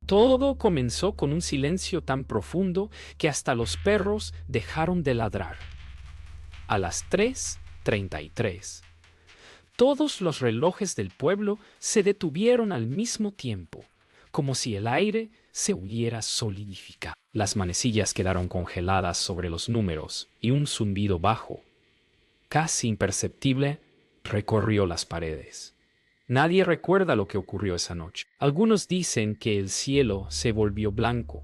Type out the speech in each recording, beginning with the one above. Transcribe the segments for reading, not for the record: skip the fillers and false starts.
Todo comenzó con un silencio tan profundo que hasta los perros dejaron de ladrar. A las 3:33, todos los relojes del pueblo se detuvieron al mismo tiempo, como si el aire se hubiera solidificado. Las manecillas quedaron congeladas sobre los números y un zumbido bajo, casi imperceptible, recorrió las paredes. Nadie recuerda lo que ocurrió esa noche. Algunos dicen que el cielo se volvió blanco,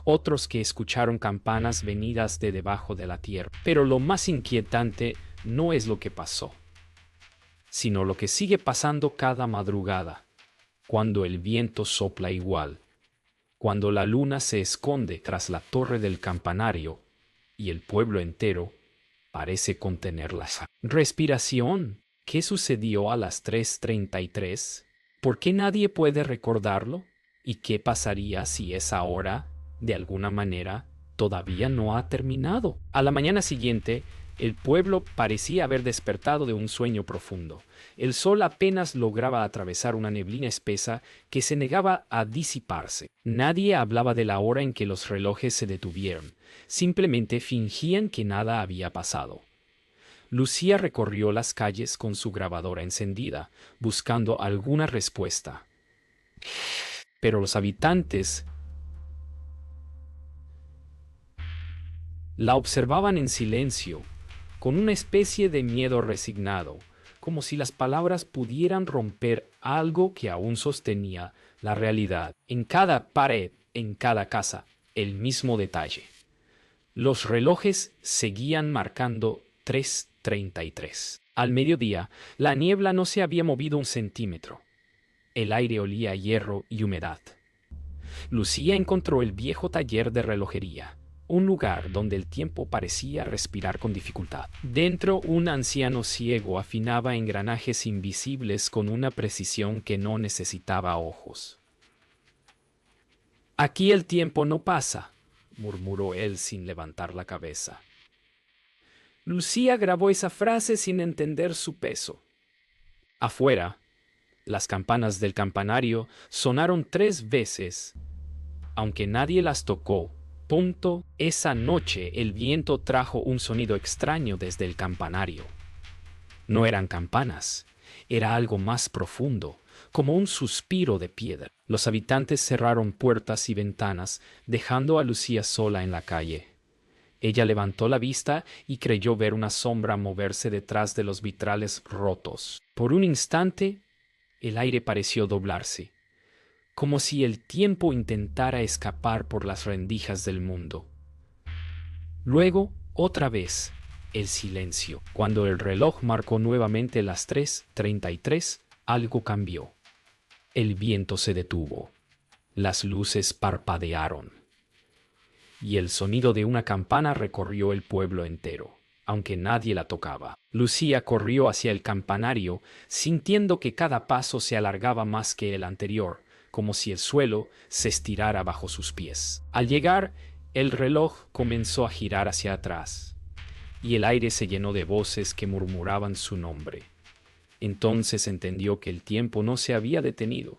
otros que escucharon campanas venidas de debajo de la tierra. Pero lo más inquietante no es lo que pasó, sino lo que sigue pasando cada madrugada, cuando el viento sopla igual, cuando la luna se esconde tras la torre del campanario y el pueblo entero parece contener la respiración. ¿Qué sucedió a las 3:33? ¿Por qué nadie puede recordarlo? ¿Y qué pasaría si esa hora, de alguna manera, todavía no ha terminado? A la mañana siguiente, el pueblo parecía haber despertado de un sueño profundo. El sol apenas lograba atravesar una neblina espesa que se negaba a disiparse. Nadie hablaba de la hora en que los relojes se detuvieron. Simplemente fingían que nada había pasado. Lucía recorrió las calles con su grabadora encendida, buscando alguna respuesta. Pero los habitantes la observaban en silencio, con una especie de miedo resignado, como si las palabras pudieran romper algo que aún sostenía la realidad. En cada pared, en cada casa, el mismo detalle. Los relojes seguían marcando 3:33. Al mediodía, la niebla no se había movido un centímetro. El aire olía a hierro y humedad. Lucía encontró el viejo taller de relojería, un lugar donde el tiempo parecía respirar con dificultad. Dentro, un anciano ciego afinaba engranajes invisibles con una precisión que no necesitaba ojos. «Aquí el tiempo no pasa», murmuró él sin levantar la cabeza. Lucía grabó esa frase sin entender su peso. Afuera, las campanas del campanario sonaron 3 veces, aunque nadie las tocó. Punto. Esa noche el viento trajo un sonido extraño desde el campanario. No eran campanas, era algo más profundo, como un suspiro de piedra. Los habitantes cerraron puertas y ventanas, dejando a Lucía sola en la calle. Ella levantó la vista y creyó ver una sombra moverse detrás de los vitrales rotos. Por un instante, el aire pareció doblarse, como si el tiempo intentara escapar por las rendijas del mundo. Luego, otra vez, el silencio. Cuando el reloj marcó nuevamente las 3:33, algo cambió. El viento se detuvo. Las luces parpadearon. Y el sonido de una campana recorrió el pueblo entero, aunque nadie la tocaba. Lucía corrió hacia el campanario, sintiendo que cada paso se alargaba más que el anterior, como si el suelo se estirara bajo sus pies. Al llegar, el reloj comenzó a girar hacia atrás, y el aire se llenó de voces que murmuraban su nombre. Entonces entendió que el tiempo no se había detenido.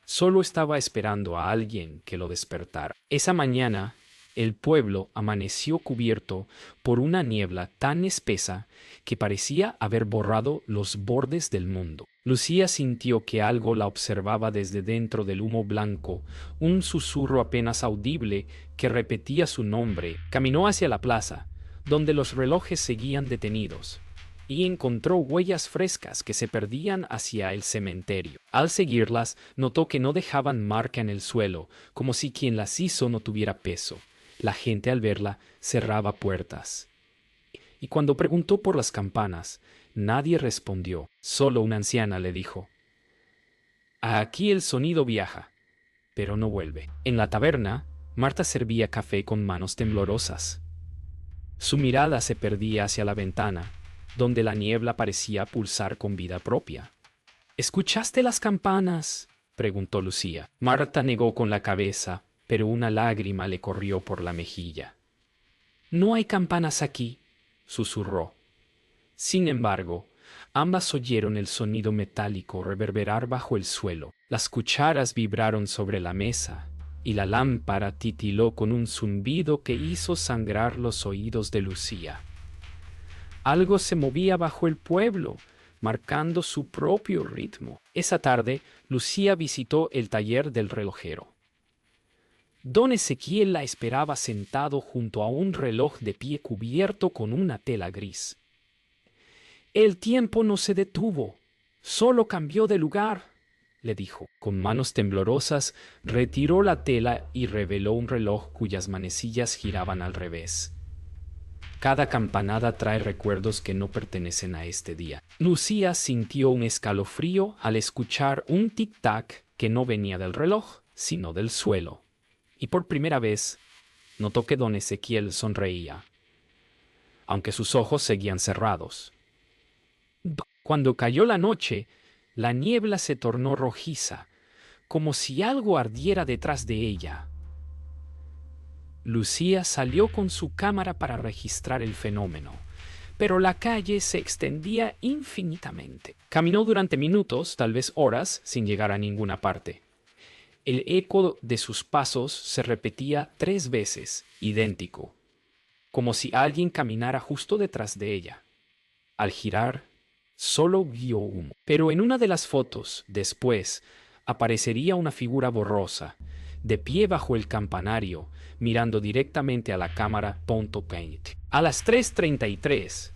Solo estaba esperando a alguien que lo despertara. Esa mañana, el pueblo amaneció cubierto por una niebla tan espesa que parecía haber borrado los bordes del mundo. Lucía sintió que algo la observaba desde dentro del humo blanco, un susurro apenas audible que repetía su nombre. Caminó hacia la plaza, donde los relojes seguían detenidos, y encontró huellas frescas que se perdían hacia el cementerio. Al seguirlas, notó que no dejaban marca en el suelo, como si quien las hizo no tuviera peso. La gente al verla cerraba puertas. Y cuando preguntó por las campanas, nadie respondió. Solo una anciana le dijo: «Aquí el sonido viaja, pero no vuelve». En la taberna, Marta servía café con manos temblorosas. Su mirada se perdía hacia la ventana, donde la niebla parecía pulsar con vida propia. «¿Escuchaste las campanas?», preguntó Lucía. Marta negó con la cabeza, pero una lágrima le corrió por la mejilla. «No hay campanas aquí», susurró. Sin embargo, ambas oyeron el sonido metálico reverberar bajo el suelo. Las cucharas vibraron sobre la mesa y la lámpara titiló con un zumbido que hizo sangrar los oídos de Lucía. Algo se movía bajo el pueblo, marcando su propio ritmo. Esa tarde, Lucía visitó el taller del relojero. Don Ezequiel la esperaba sentado junto a un reloj de pie cubierto con una tela gris. El tiempo no se detuvo, solo cambió de lugar, le dijo. Con manos temblorosas, retiró la tela y reveló un reloj cuyas manecillas giraban al revés. Cada campanada trae recuerdos que no pertenecen a este día. Lucía sintió un escalofrío al escuchar un tic-tac que no venía del reloj, sino del suelo. Y por primera vez, notó que don Ezequiel sonreía, aunque sus ojos seguían cerrados. Cuando cayó la noche, la niebla se tornó rojiza, como si algo ardiera detrás de ella. Lucía salió con su cámara para registrar el fenómeno, pero la calle se extendía infinitamente. Caminó durante minutos, tal vez horas, sin llegar a ninguna parte. El eco de sus pasos se repetía 3 veces, idéntico, como si alguien caminara justo detrás de ella. Al girar, solo vio humo. Pero en una de las fotos, después, aparecería una figura borrosa, de pie bajo el campanario, mirando directamente a la cámara .paint. A las 3:33,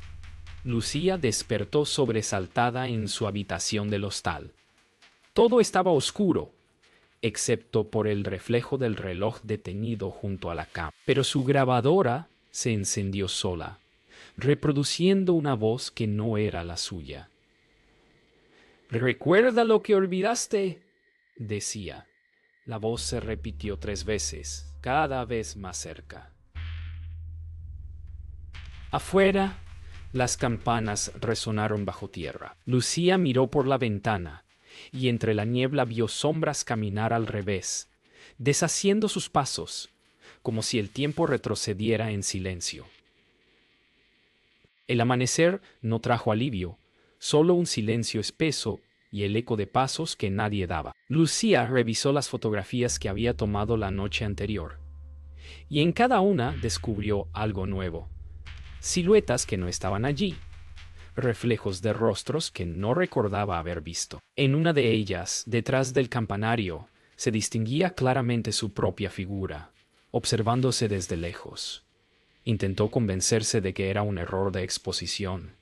Lucía despertó sobresaltada en su habitación del hostal. Todo estaba oscuro, excepto por el reflejo del reloj detenido junto a la cama. Pero su grabadora se encendió sola, reproduciendo una voz que no era la suya. «¿Recuerda lo que olvidaste?», decía. La voz se repitió 3 veces, cada vez más cerca. Afuera, las campanas resonaron bajo tierra. Lucía miró por la ventana y entre la niebla vio sombras caminar al revés, deshaciendo sus pasos, como si el tiempo retrocediera en silencio. El amanecer no trajo alivio, solo un silencio espeso y el eco de pasos que nadie daba. Lucía revisó las fotografías que había tomado la noche anterior, y en cada una descubrió algo nuevo. Siluetas que no estaban allí, reflejos de rostros que no recordaba haber visto. En una de ellas, detrás del campanario, se distinguía claramente su propia figura, observándose desde lejos. Intentó convencerse de que era un error de exposición,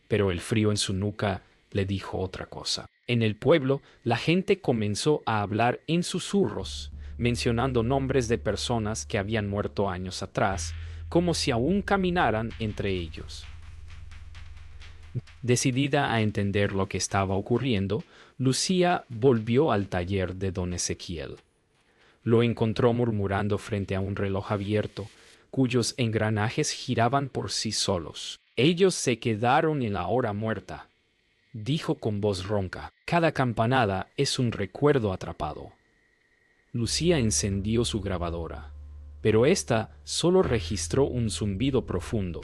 pero el frío en su nuca le dijo otra cosa. En el pueblo, la gente comenzó a hablar en susurros, mencionando nombres de personas que habían muerto años atrás, como si aún caminaran entre ellos. Decidida a entender lo que estaba ocurriendo, Lucía volvió al taller de don Ezequiel. Lo encontró murmurando frente a un reloj abierto, cuyos engranajes giraban por sí solos. «Ellos se quedaron en la hora muerta», dijo con voz ronca. «Cada campanada es un recuerdo atrapado». Lucía encendió su grabadora, pero ésta solo registró un zumbido profundo,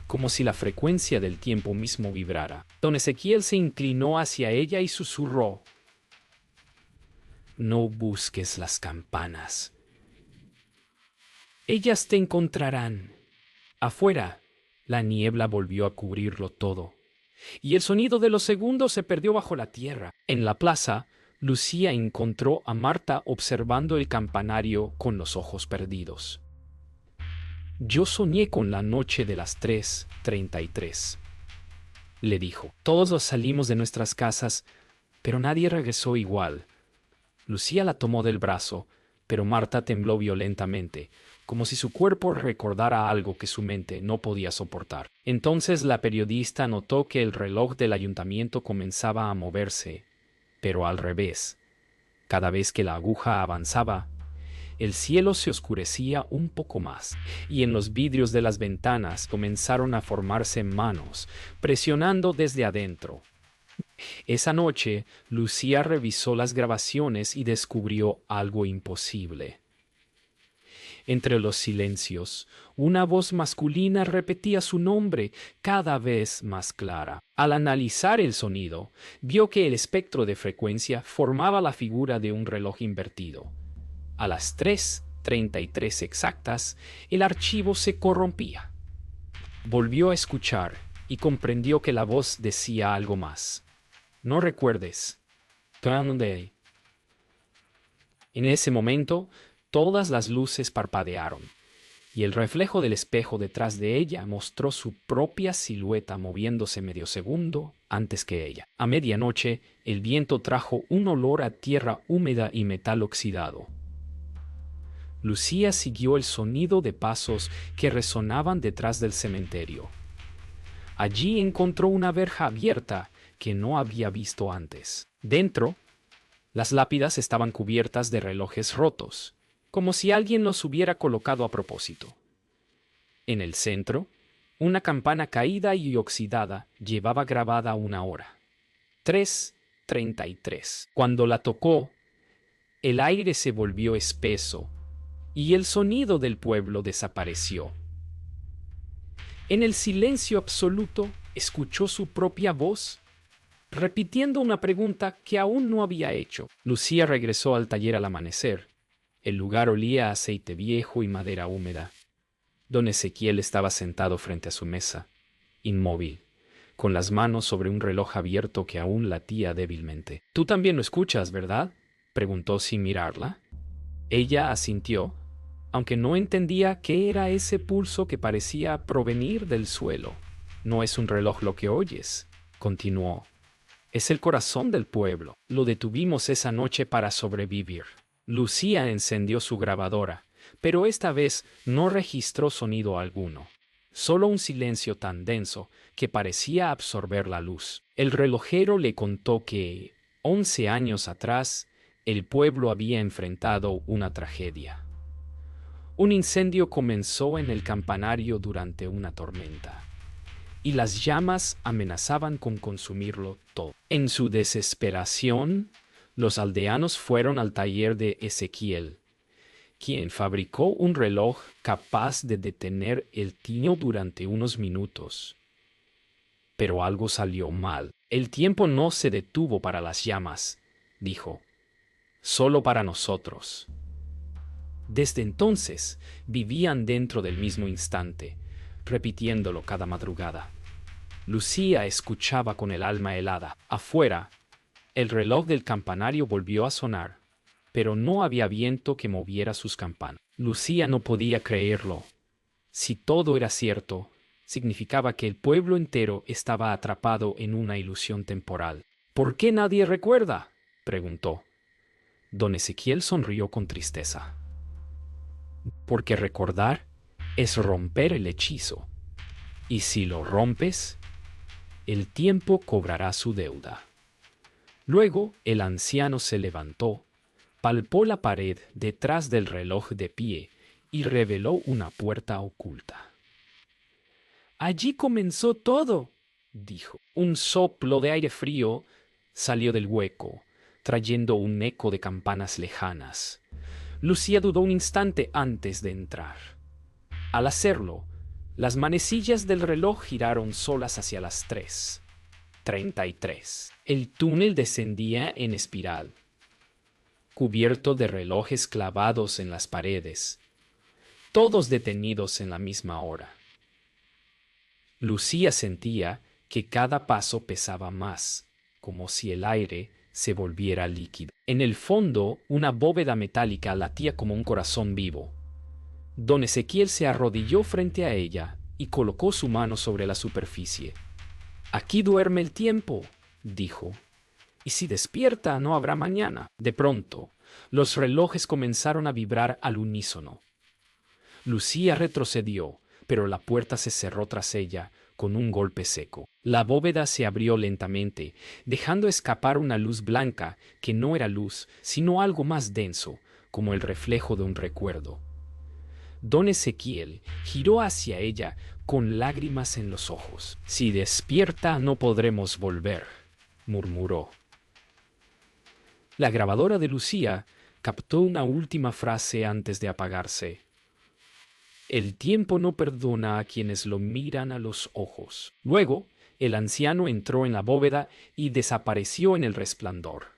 como si la frecuencia del tiempo mismo vibrara. Don Ezequiel se inclinó hacia ella y susurró: «No busques las campanas. Ellas te encontrarán». Afuera, la niebla volvió a cubrirlo todo, y el sonido de los segundos se perdió bajo la tierra. En la plaza, Lucía encontró a Marta observando el campanario con los ojos perdidos. «Yo soñé con la noche de las 3:33», le dijo. «Todos salimos de nuestras casas, pero nadie regresó igual». Lucía la tomó del brazo, pero Marta tembló violentamente, como si su cuerpo recordara algo que su mente no podía soportar. Entonces la periodista notó que el reloj del ayuntamiento comenzaba a moverse, pero al revés. Cada vez que la aguja avanzaba, el cielo se oscurecía un poco más, y en los vidrios de las ventanas comenzaron a formarse manos, presionando desde adentro. Esa noche, Lucía revisó las grabaciones y descubrió algo imposible. Entre los silencios, una voz masculina repetía su nombre cada vez más clara. Al analizar el sonido, vio que el espectro de frecuencia formaba la figura de un reloj invertido. A las 3:33 exactas, el archivo se corrompía. Volvió a escuchar y comprendió que la voz decía algo más. No recuerdes. ¿Dónde? En ese momento, todas las luces parpadearon, y el reflejo del espejo detrás de ella mostró su propia silueta moviéndose medio segundo antes que ella. A medianoche, el viento trajo un olor a tierra húmeda y metal oxidado. Lucía siguió el sonido de pasos que resonaban detrás del cementerio. Allí encontró una verja abierta que no había visto antes. Dentro, las lápidas estaban cubiertas de relojes rotos, como si alguien los hubiera colocado a propósito. En el centro, una campana caída y oxidada llevaba grabada una hora. 3:33. Cuando la tocó, el aire se volvió espeso y el sonido del pueblo desapareció. En el silencio absoluto, escuchó su propia voz, repitiendo una pregunta que aún no había hecho. Lucía regresó al taller al amanecer. El lugar olía a aceite viejo y madera húmeda. Don Ezequiel estaba sentado frente a su mesa, inmóvil, con las manos sobre un reloj abierto que aún latía débilmente. «Tú también lo escuchas, ¿verdad?», preguntó sin mirarla. Ella asintió, aunque no entendía qué era ese pulso que parecía provenir del suelo. «No es un reloj lo que oyes», continuó. «Es el corazón del pueblo. Lo detuvimos esa noche para sobrevivir». Lucía encendió su grabadora, pero esta vez no registró sonido alguno. Solo un silencio tan denso que parecía absorber la luz. El relojero le contó que, 11 años atrás, el pueblo había enfrentado una tragedia. Un incendio comenzó en el campanario durante una tormenta, y las llamas amenazaban con consumirlo todo. En su desesperación, los aldeanos fueron al taller de Ezequiel, quien fabricó un reloj capaz de detener el tiempo durante unos minutos. Pero algo salió mal. «El tiempo no se detuvo para las llamas», dijo, «solo para nosotros». Desde entonces vivían dentro del mismo instante, repitiéndolo cada madrugada. Lucía escuchaba con el alma helada. Afuera, el reloj del campanario volvió a sonar, pero no había viento que moviera sus campanas. Lucía no podía creerlo. Si todo era cierto, significaba que el pueblo entero estaba atrapado en una ilusión temporal. «¿Por qué nadie recuerda?», preguntó. Don Ezequiel sonrió con tristeza. «Porque recordar es romper el hechizo, y si lo rompes, el tiempo cobrará su deuda». Luego el anciano se levantó, palpó la pared detrás del reloj de pie y reveló una puerta oculta. «Allí comenzó todo», dijo. Un soplo de aire frío salió del hueco, trayendo un eco de campanas lejanas. Lucía dudó un instante antes de entrar. Al hacerlo, las manecillas del reloj giraron solas hacia las 3:33. El túnel descendía en espiral, cubierto de relojes clavados en las paredes, todos detenidos en la misma hora. Lucía sentía que cada paso pesaba más, como si el aire se volviera líquido. En el fondo, una bóveda metálica latía como un corazón vivo. Don Ezequiel se arrodilló frente a ella y colocó su mano sobre la superficie. «Aquí duerme el tiempo», dijo, «y si despierta no habrá mañana». De pronto, los relojes comenzaron a vibrar al unísono. Lucía retrocedió, pero la puerta se cerró tras ella con un golpe seco. La bóveda se abrió lentamente, dejando escapar una luz blanca que no era luz, sino algo más denso, como el reflejo de un recuerdo. Don Ezequiel giró hacia ella con lágrimas en los ojos. «Si despierta no podremos volver», murmuró. La grabadora de Lucía captó una última frase antes de apagarse. El tiempo no perdona a quienes lo miran a los ojos. Luego, el anciano entró en la bóveda y desapareció en el resplandor.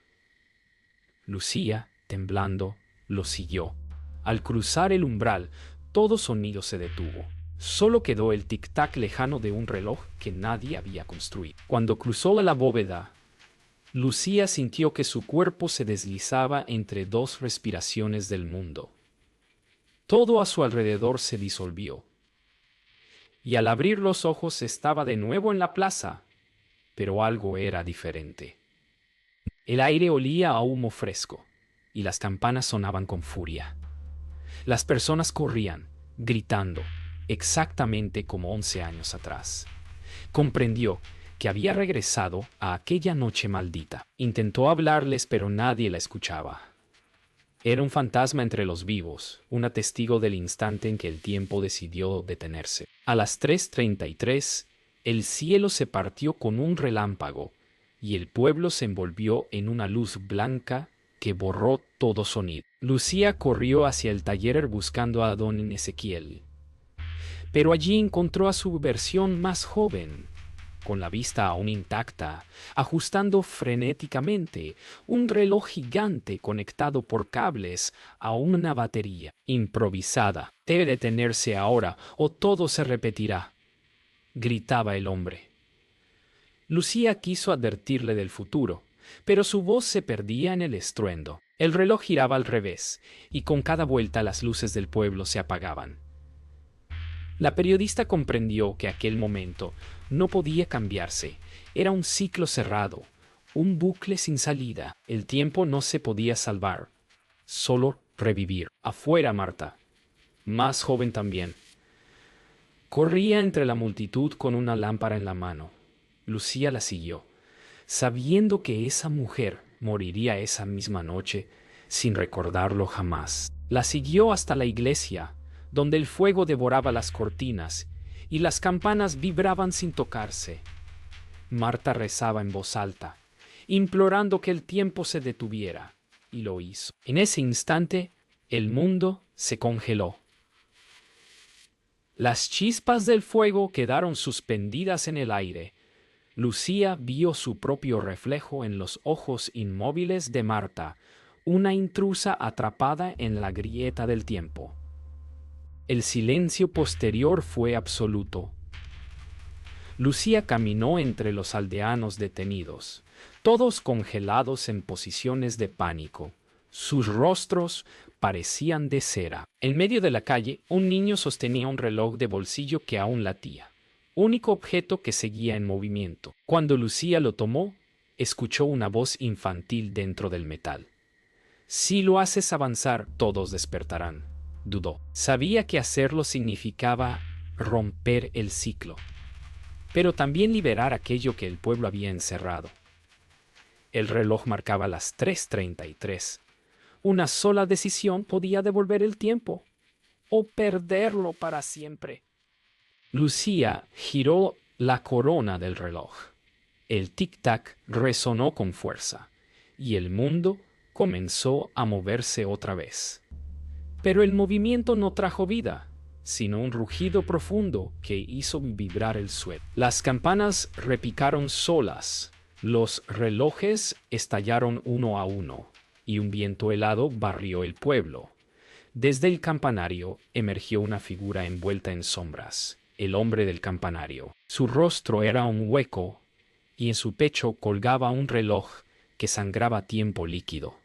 Lucía, temblando, lo siguió. Al cruzar el umbral, todo sonido se detuvo. Solo quedó el tic-tac lejano de un reloj que nadie había construido. Cuando cruzó la bóveda, Lucía sintió que su cuerpo se deslizaba entre dos respiraciones del mundo. Todo a su alrededor se disolvió. Y al abrir los ojos estaba de nuevo en la plaza, pero algo era diferente. El aire olía a humo fresco, y las campanas sonaban con furia. Las personas corrían, gritando, exactamente como 11 años atrás. Comprendió que había regresado a aquella noche maldita. Intentó hablarles, pero nadie la escuchaba. Era un fantasma entre los vivos, un testigo del instante en que el tiempo decidió detenerse. A las 3:33, el cielo se partió con un relámpago y el pueblo se envolvió en una luz blanca que borró todo sonido. Lucía corrió hacia el taller buscando a don Ezequiel, pero allí encontró a su versión más joven, con la vista aún intacta, ajustando frenéticamente un reloj gigante conectado por cables a una batería improvisada. Debe detenerse ahora o todo se repetirá, gritaba el hombre. Lucía quiso advertirle del futuro, pero su voz se perdía en el estruendo. El reloj giraba al revés, y con cada vuelta las luces del pueblo se apagaban. La periodista comprendió que aquel momento no podía cambiarse. Era un ciclo cerrado, un bucle sin salida. El tiempo no se podía salvar, solo revivir. Afuera, Marta, más joven también, corría entre la multitud con una lámpara en la mano. Lucía la siguió, sabiendo que esa mujer moriría esa misma noche sin recordarlo jamás. La siguió hasta la iglesia, donde el fuego devoraba las cortinas y las campanas vibraban sin tocarse. Marta rezaba en voz alta, implorando que el tiempo se detuviera, y lo hizo. En ese instante, el mundo se congeló. Las chispas del fuego quedaron suspendidas en el aire. Lucía vio su propio reflejo en los ojos inmóviles de Marta, una intrusa atrapada en la grieta del tiempo. El silencio posterior fue absoluto. Lucía caminó entre los aldeanos detenidos, todos congelados en posiciones de pánico. Sus rostros parecían de cera. En medio de la calle, un niño sostenía un reloj de bolsillo que aún latía, único objeto que seguía en movimiento. Cuando Lucía lo tomó, escuchó una voz infantil dentro del metal. «Si lo haces avanzar, todos despertarán», dudó. Sabía que hacerlo significaba romper el ciclo, pero también liberar aquello que el pueblo había encerrado. El reloj marcaba las 3:33. Una sola decisión podía devolver el tiempo, o perderlo para siempre. Lucía giró la corona del reloj. El tic-tac resonó con fuerza, y el mundo comenzó a moverse otra vez. Pero el movimiento no trajo vida, sino un rugido profundo que hizo vibrar el suelo. Las campanas repicaron solas, los relojes estallaron uno a uno, y un viento helado barrió el pueblo. Desde el campanario emergió una figura envuelta en sombras, el hombre del campanario. Su rostro era un hueco, y en su pecho colgaba un reloj que sangraba tiempo líquido.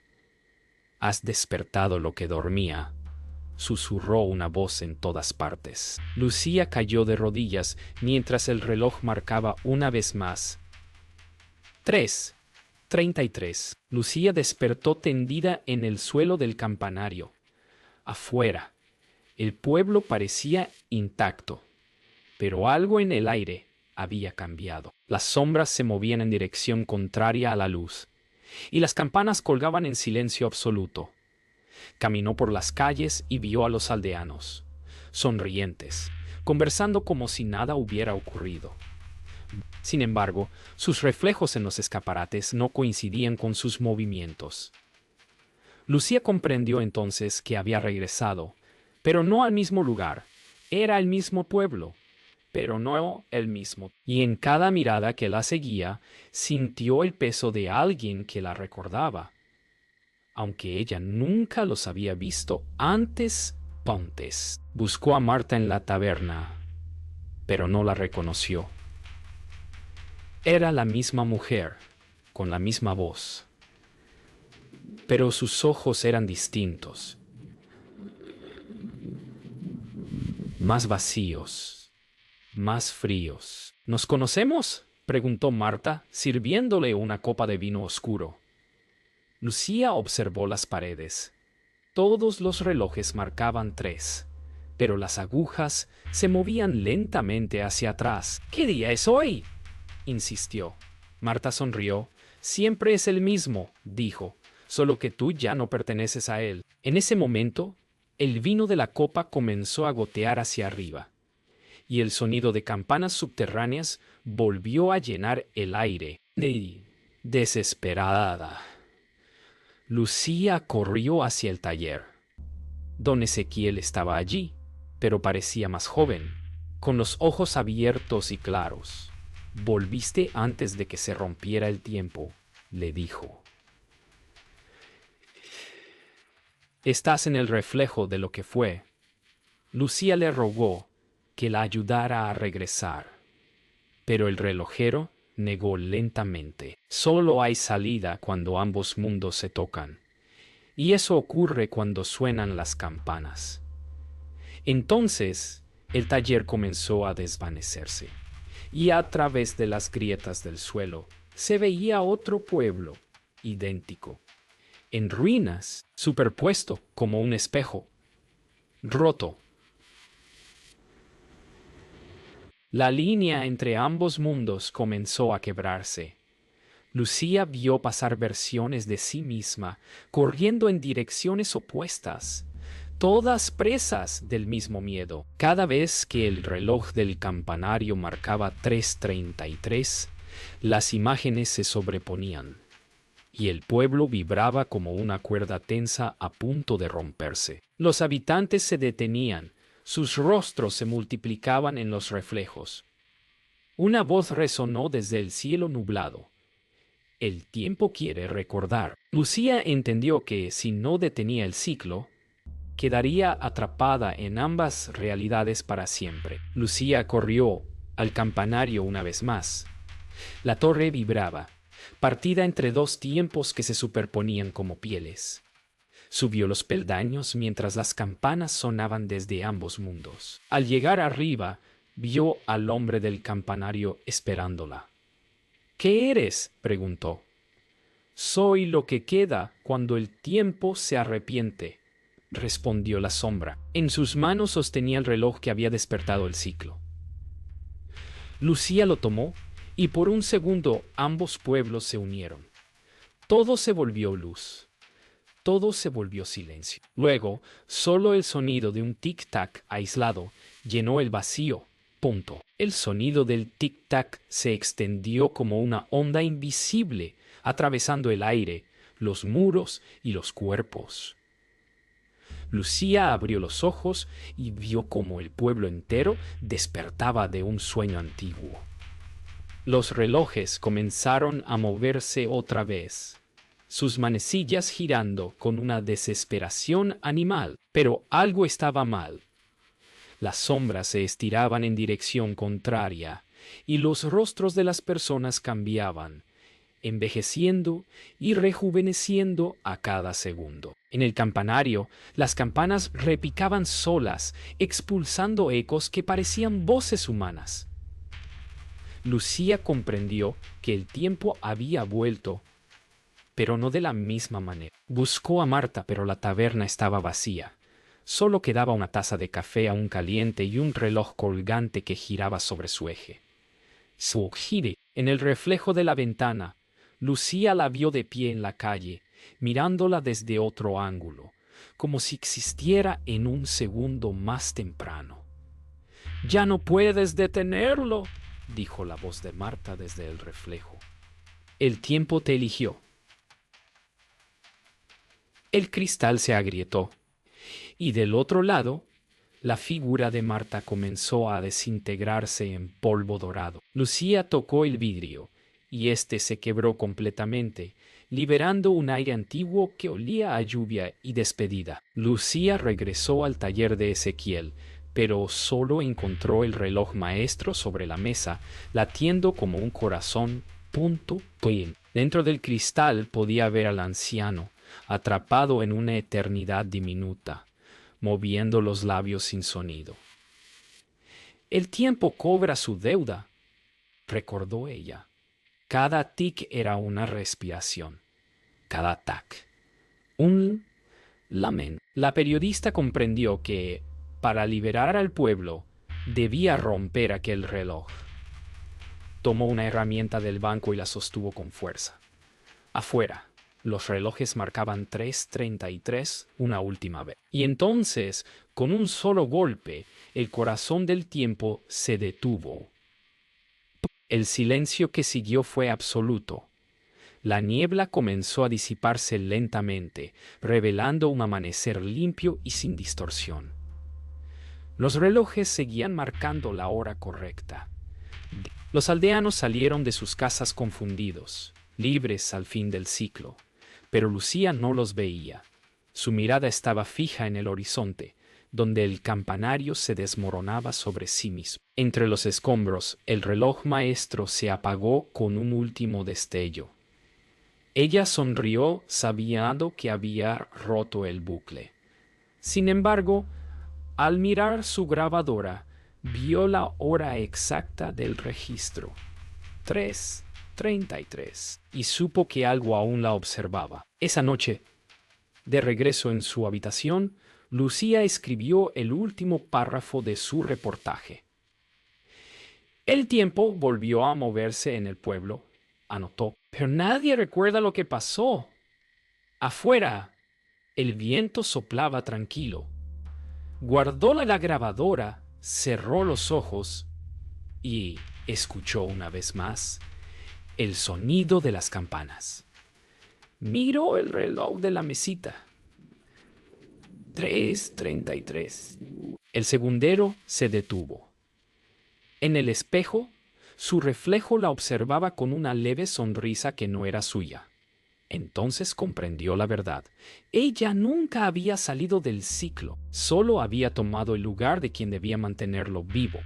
«Has despertado lo que dormía», susurró una voz en todas partes. Lucía cayó de rodillas mientras el reloj marcaba una vez más 3:33. Lucía despertó tendida en el suelo del campanario. Afuera, el pueblo parecía intacto, pero algo en el aire había cambiado. Las sombras se movían en dirección contraria a la luz, y las campanas colgaban en silencio absoluto. Caminó por las calles y vio a los aldeanos, sonrientes, conversando como si nada hubiera ocurrido. Sin embargo, sus reflejos en los escaparates no coincidían con sus movimientos. Lucía comprendió entonces que había regresado, pero no al mismo lugar. Era el mismo pueblo, pero no el mismo. Y en cada mirada que la seguía, sintió el peso de alguien que la recordaba. Aunque ella nunca los había visto antes, Pontes buscó a Marta en la taberna, pero no la reconoció. Era la misma mujer, con la misma voz, pero sus ojos eran distintos, más vacíos, más fríos. ¿Nos conocemos?, preguntó Marta, sirviéndole una copa de vino oscuro. Lucía observó las paredes. Todos los relojes marcaban 3, pero las agujas se movían lentamente hacia atrás. ¿Qué día es hoy?, insistió. Marta sonrió. Siempre es el mismo, dijo, solo que tú ya no perteneces a él. En ese momento, el vino de la copa comenzó a gotear hacia arriba, y el sonido de campanas subterráneas volvió a llenar el aire. Desesperada, Lucía corrió hacia el taller. Don Ezequiel estaba allí, pero parecía más joven, con los ojos abiertos y claros. «Volviste antes de que se rompiera el tiempo», le dijo. «Estás en el reflejo de lo que fue». Lucía le rogó que la ayudara a regresar, pero el relojero negó lentamente. «Solo hay salida cuando ambos mundos se tocan, y eso ocurre cuando suenan las campanas». Entonces, el taller comenzó a desvanecerse, y a través de las grietas del suelo se veía otro pueblo, idéntico, en ruinas, superpuesto como un espejo, roto. La línea entre ambos mundos comenzó a quebrarse. Lucía vio pasar versiones de sí misma, corriendo en direcciones opuestas, todas presas del mismo miedo. Cada vez que el reloj del campanario marcaba 3:33, las imágenes se sobreponían, y el pueblo vibraba como una cuerda tensa a punto de romperse. Los habitantes se detenían, sus rostros se multiplicaban en los reflejos. Una voz resonó desde el cielo nublado. «El tiempo quiere recordar». Lucía entendió que, si no detenía el ciclo, quedaría atrapada en ambas realidades para siempre. Lucía corrió al campanario una vez más. La torre vibraba, partida entre 2 tiempos que se superponían como pieles. Subió los peldaños mientras las campanas sonaban desde ambos mundos. Al llegar arriba, vio al hombre del campanario esperándola. «¿Qué eres?», preguntó. «Soy lo que queda cuando el tiempo se arrepiente», respondió la sombra. En sus manos sostenía el reloj que había despertado el ciclo. Lucía lo tomó, y por un segundo ambos pueblos se unieron. Todo se volvió luz. Todo se volvió silencio. Luego, solo el sonido de un tic-tac aislado llenó el vacío. Punto. El sonido del tic-tac se extendió como una onda invisible, atravesando el aire, los muros y los cuerpos. Lucía abrió los ojos y vio cómo el pueblo entero despertaba de un sueño antiguo. Los relojes comenzaron a moverse otra vez, sus manecillas girando con una desesperación animal, pero algo estaba mal. Las sombras se estiraban en dirección contraria y los rostros de las personas cambiaban, envejeciendo y rejuveneciendo a cada segundo. En el campanario, las campanas repicaban solas, expulsando ecos que parecían voces humanas. Lucía comprendió que el tiempo había vuelto, pero no de la misma manera. Buscó a Marta, pero la taberna estaba vacía. Solo quedaba una taza de café aún caliente y un reloj colgante que giraba sobre su eje. Gire. En el reflejo de la ventana, Lucía la vio de pie en la calle, mirándola desde otro ángulo, como si existiera en un segundo más temprano. «Ya no puedes detenerlo», dijo la voz de Marta desde el reflejo. «El tiempo te eligió». El cristal se agrietó, y del otro lado, La figura de Marta comenzó a desintegrarse en polvo dorado. Lucía tocó el vidrio, y éste se quebró completamente, liberando un aire antiguo que olía a lluvia y despedida. Lucía regresó al taller de Ezequiel, pero solo encontró el reloj maestro sobre la mesa, latiendo como un corazón. Dentro del cristal podía ver al anciano, atrapado en una eternidad diminuta, moviendo los labios sin sonido. El tiempo cobra su deuda, recordó ella. Cada tic era una respiración, cada tac, un lamento. La periodista comprendió que, para liberar al pueblo, debía romper aquel reloj. Tomó una herramienta del banco y la sostuvo con fuerza. Afuera, los relojes marcaban 3:33 una última vez. Y entonces, con un solo golpe, el corazón del tiempo se detuvo. El silencio que siguió fue absoluto. La niebla comenzó a disiparse lentamente, revelando un amanecer limpio y sin distorsión. Los relojes seguían marcando la hora correcta. Los aldeanos salieron de sus casas confundidos, libres al fin del ciclo, pero Lucía no los veía. Su mirada estaba fija en el horizonte, donde el campanario se desmoronaba sobre sí mismo. Entre los escombros, el reloj maestro se apagó con un último destello. Ella sonrió sabiendo que había roto el bucle. Sin embargo, al mirar su grabadora, vio la hora exacta del registro, 3:33, y supo que algo aún la observaba. Esa noche, de regreso en su habitación, Lucía escribió el último párrafo de su reportaje. El tiempo volvió a moverse en el pueblo, anotó, pero nadie recuerda lo que pasó. Afuera, el viento soplaba tranquilo. Guardó la grabadora, cerró los ojos y escuchó una vez más el sonido de las campanas. Miró el reloj de la mesita. 3:33. El segundero se detuvo. En el espejo, su reflejo la observaba con una leve sonrisa que no era suya. Entonces comprendió la verdad. Ella nunca había salido del ciclo, solo había tomado el lugar de quien debía mantenerlo vivo.